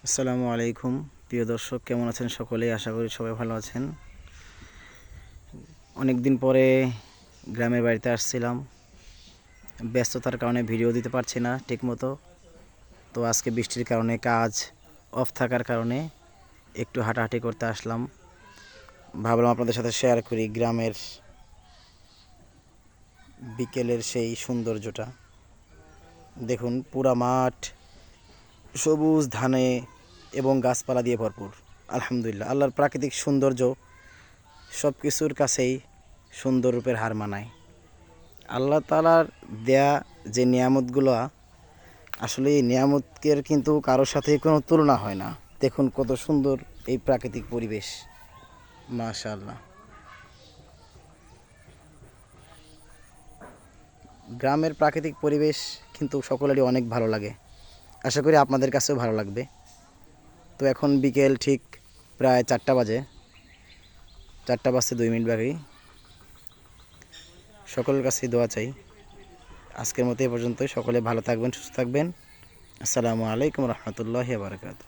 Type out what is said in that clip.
আসসালামু আলাইকুম প্রিয় দর্শক, কেমন আছেন সকলেই? আশা করি সবাই ভালো আছেন। অনেক দিন পরে গ্রামের বাড়িতে আসছিলাম, ব্যস্ততার কারণে ভিডিও দিতে পারছি না ঠিকমতো। তো আজকে বৃষ্টির কারণে, কাজ অফ থাকার কারণে একটু হাঁটাহাঁটি করতে আসলাম। ভাবলাম আপনাদের সাথে শেয়ার করি গ্রামের বিকেলের সেই সৌন্দর্যটা। দেখুন, পুরা মাঠ সবুজ ধানে এবং গাছপালা দিয়ে ভরপুর। আলহামদুলিল্লাহ, আল্লাহর প্রাকৃতিক সৌন্দর্য সব কিছুর কাছেই সুন্দর রূপের হার মানায়। আল্লাহ তাআলার দেয়া যে নিয়ামতগুলো, আসলে এই নিয়ামতের কিন্তু কারোর সাথে কোনো তুলনা হয় না। দেখুন কত সুন্দর এই প্রাকৃতিক পরিবেশ, মাশাআল্লাহ। গ্রামের প্রাকৃতিক পরিবেশ কিন্তু সকলেরই অনেক ভালো লাগে। আশা করি আপনাদের কাছেও ভালো লাগবে। তো এখন বিকেল ঠিক প্রায় 4টা বাজে, 4টা বাজতে 2 মিনিট বাকি। সকলের কাছেই দোয়া চাই। আজকের মতো এ পর্যন্তই। সকলে ভালো থাকবেন, সুস্থ থাকবেন। আসসালামু আলাইকুম রহমতুল্লাহি ওয়া বারাকাতুহু।